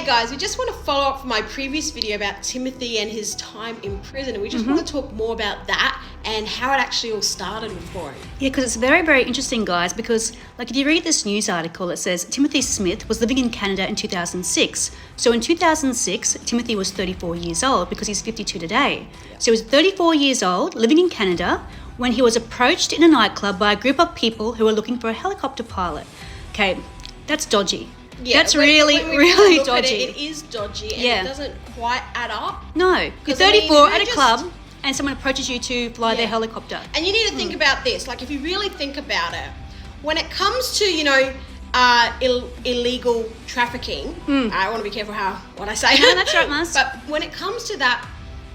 Hey guys, we just want to follow up from my previous video about Timothy and his time in prison, and we just want to talk more about that and how it actually all started for him. Yeah, because it's very, very interesting, guys, because like if you read this news article, it says Timothy Smith was living in Canada in 2006. So in 2006, Timothy was 34 years old because he's 52 today. Yeah. So he was 34 years old, living in Canada, when he was approached in a nightclub by a group of people who were looking for a helicopter pilot. Okay, that's dodgy. Yeah, that's really dodgy. It is dodgy, and it doesn't quite add up. No, you're 34 at a club, and someone approaches you to fly their helicopter. And you need to think about this. Like, if you really think about it, when it comes to, illegal trafficking, I want to be careful what I say. No, that's right, Mars. But when it comes to that,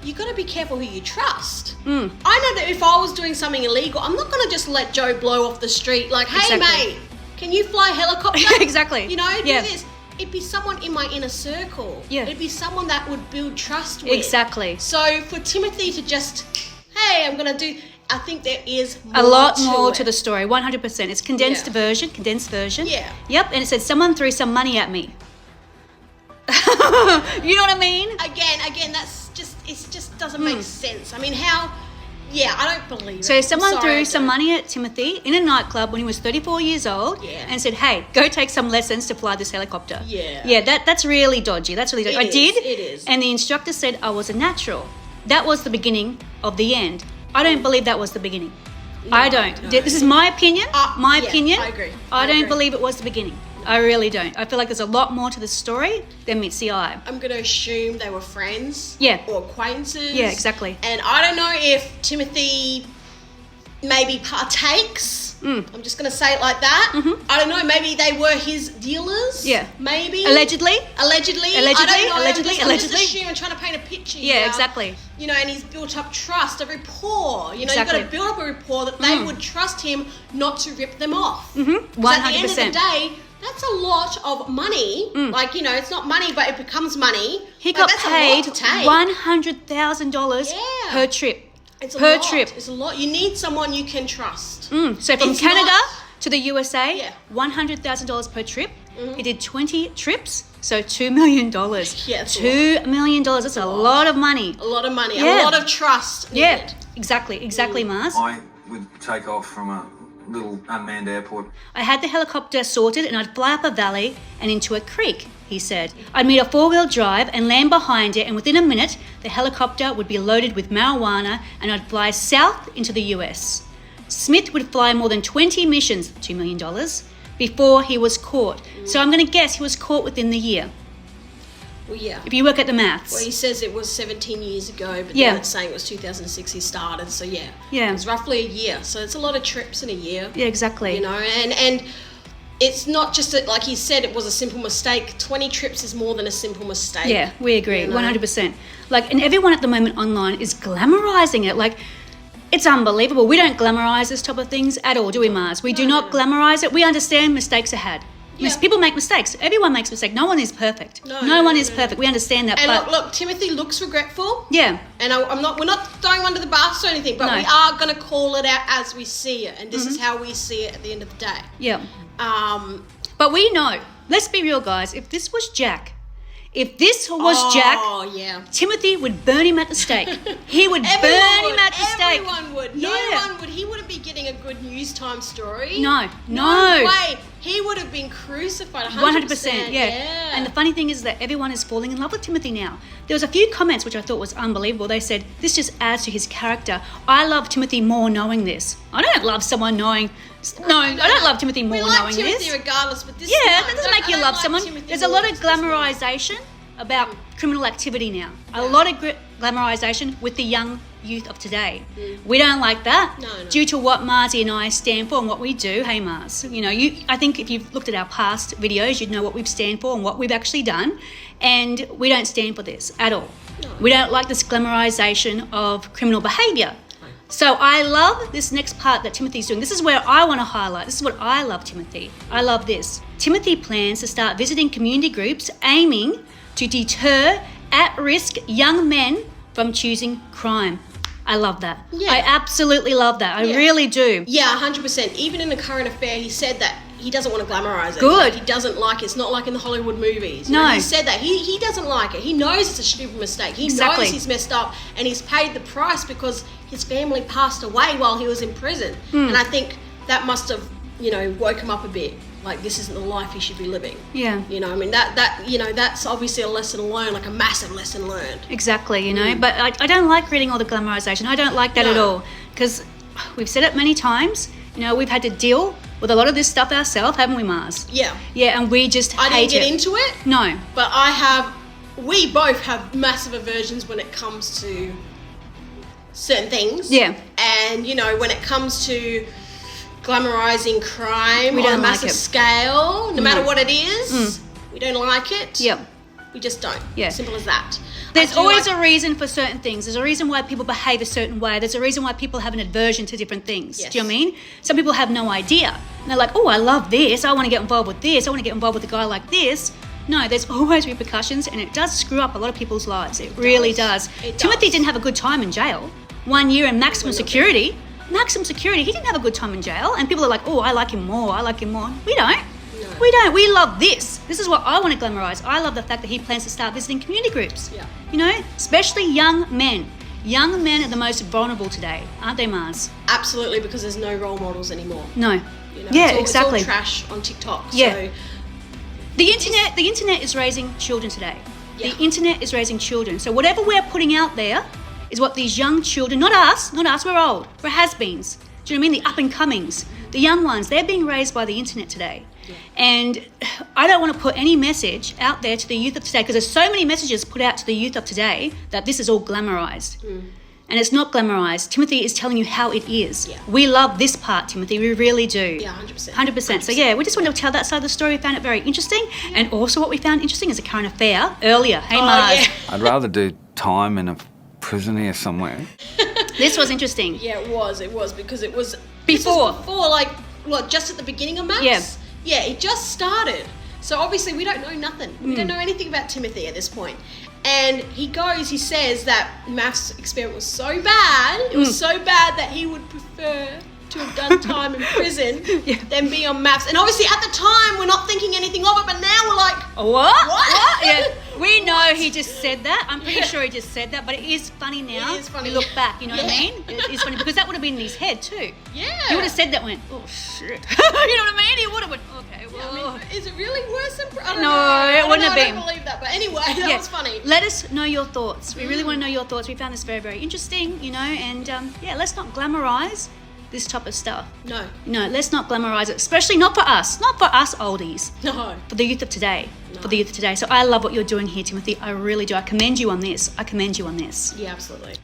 you got to be careful who you trust. I know that if I was doing something illegal, I'm not going to just let Joe Blow off the street like, hey, mate, can you fly a helicopter? Exactly. Do this. It'd be someone in my inner circle. Yeah. It'd be someone that would build trust with. Exactly. So for Timothy to just, hey, I'm going to do... I think there is a lot more to the story. 100%. It's condensed version. Yeah. Yep. And it said someone threw some money at me. You know what I mean? Again, that's just it just doesn't make sense. I mean, how? Yeah, I don't believe it. So someone threw some money at Timothy in a nightclub when he was 34 years old and said, hey, go take some lessons to fly this helicopter. Yeah. Yeah, that's really dodgy. That's really dodgy. It is. And the instructor said I was a natural. That was the beginning of the end. I don't believe that was the beginning. No, I don't. No. This is my opinion. Opinion. I agree. I don't believe it was the beginning. I really don't. I feel like there's a lot more to the story than meets the eye. I'm going to assume they were friends. Yeah. Or acquaintances. Yeah, exactly. And I don't know if Timothy maybe partakes. I'm just going to say it like that. I don't know. Maybe they were his dealers. Yeah. Maybe. Allegedly. I don't know. I'm just assuming, I'm trying to paint a picture. Yeah, exactly. And he's built up trust, a rapport. You've got to build up a rapport that they would trust him not to rip them off. 100%. At the end of the day, that's a lot of money. It's not money, but it becomes money. He got paid $100,000 per trip. It's a lot. It's a lot. You need someone you can trust. So from Canada to the USA, $100,000 per trip. He did 20 trips, so $2 million. Yeah, $2 million. That's a lot of money. A lot of money. Yeah. A lot of trust needed. Yeah, exactly, Mars. I would take off from a little unmanned airport. I had the helicopter sorted and I'd fly up a valley and into a creek, he said. I'd meet a four-wheel drive and land behind it, and within a minute, the helicopter would be loaded with marijuana and I'd fly south into the US. Smith would fly more than 20 missions, $2 million, before he was caught. So I'm going to guess he was caught within the year. Well, yeah. If you work at the maths. Well, he says it was 17 years ago, but then it's saying it was 2006 he started, so yeah. It was roughly a year, so it's a lot of trips in a year. Yeah, exactly. And it's not just like he said, it was a simple mistake. 20 trips is more than a simple mistake. Yeah, we agree, 100%. And everyone at the moment online is glamorizing it. It's unbelievable. We don't glamorize this type of things at all, do we, Mars? We do not glamorize it. We understand mistakes are had. Yeah. People make mistakes. Everyone makes mistakes. No one is perfect. No one is perfect. We understand that. And look, Timothy looks regretful. Yeah. And we're not throwing under the bus or anything, but we are going to call it out as we see it. And this is how we see it at the end of the day. Yeah. But we know, let's be real, guys, if this was Jack, Jack, Timothy would burn him at the stake. He would burn him at the stake. Everyone would. No one would. He wouldn't be getting a good news time story. No. Way. He would have been crucified 100%. Yeah. And the funny thing is that everyone is falling in love with Timothy now. There was a few comments which I thought was unbelievable. They said, this just adds to his character. I love Timothy more knowing this. I don't love someone knowing... I don't love Timothy more knowing Timothy this. Regardless, but this that doesn't make you love someone. There's a lot of glamorization about criminal activity now. A lot of glamorization with the young youth of today. We don't like that. No. Due to what Marzi and I stand for and what we do. Hey, Mars, I think if you've looked at our past videos, you'd know what we stand for and what we've actually done. And we don't stand for this at all. No. We don't like this glamorization of criminal behavior. So I love this next part that Timothy's doing. This is where I want to highlight. This is what I love, Timothy. I love this. Timothy plans to start visiting community groups aiming to deter at-risk young men from choosing crime. I love that. Yeah. I absolutely love that. I really do. Yeah, 100%. Even in a current affair, he said that he doesn't want to glamorize it. Good. Like, he doesn't like it. It's not like in the Hollywood movies. No. He said that. He doesn't like it. He knows it's a stupid mistake. He Exactly. knows he's messed up, and he's paid the price because his family passed away while he was in prison. And I think that must have, woke him up a bit. Like, this isn't the life he should be living. Yeah. I mean, that's obviously a lesson learned, like a massive lesson learned. Exactly, but I don't like reading all the glamorization. I don't like that at all, because we've said it many times. We've had to deal with a lot of this stuff ourselves, haven't we, Mars? Yeah. Yeah, and we just hate it. I didn't get into it. No. But we both have massive aversions when it comes to certain things. Yeah. And, when it comes to glamorizing crime We on a don't like massive it. scale, no matter what it is, we don't like it. Yep. We just don't. Yeah. Simple as that. There's always a reason for certain things. There's a reason why people behave a certain way. There's a reason why people have an aversion to different things. Yes. Do you know what I mean? Some people have no idea. And they're like, oh, I love this. I want to get involved with this. I want to get involved with a guy like this. No, there's always repercussions, and it does screw up a lot of people's lives. It really does. Timothy didn't have a good time in jail. 1 year in maximum security. Maximum security. He didn't have a good time in jail. And people are like, oh, I like him more. I like him more. We don't. No. We don't. We love this. This is what I want to glamorize. I love the fact that he plans to start visiting community groups. Yeah. Especially young men. Young men are the most vulnerable today, aren't they, Mars? Absolutely, because there's no role models anymore. No. Yeah, exactly. It's all trash on TikTok. Yeah. So The internet is raising children today. Yeah. The internet is raising children. So whatever we're putting out there is what these young children, not us, we're old, we're has-beens. Do you know what I mean? The up-and-comings, the young ones, they're being raised by the internet today. Yeah. And I don't want to put any message out there to the youth of today, because there's so many messages put out to the youth of today that this is all glamorized. And it's not glamorized. Timothy is telling you how it is. Yeah. We love this part, Timothy. We really do. Yeah, 100%. 100%. So yeah, we just want to tell that side of the story. We found it very interesting. And also what we found interesting is a current affair earlier. Hey, Mars. Yeah. I'd rather do time in a prison here somewhere. This was interesting. Yeah, it was because it was Before. Just at the beginning of Mafs. Yeah. Yeah, it just started. So obviously we don't know nothing. We don't know anything about Timothy at this point. And he says that Mafs' experiment was so bad, it was so bad that he would prefer to have done time in prison than be on Mafs. And obviously at the time we're not thinking anything of it, but now we're like, What? Yeah. We know he just said that. I'm pretty sure he just said that, but it is funny now. It is funny. We look back, you know what I Yeah. mean? It is funny because that would have been in his head too. Yeah. He would have said that, went, oh shit. You know what I mean? He would have went, okay, well. I mean, is it really worse than I don't No, know. it wouldn't have I been. don't believe that. But anyway, that was funny. Let us know your thoughts. We really want to know your thoughts. We found this very, very interesting, and let's not glamorize this type of stuff. No. No, let's not glamorize it, especially not for us oldies. No. For the youth of today. No. For the youth of today. So I love what you're doing here, Timothy. I really do. I commend you on this. Yeah, absolutely.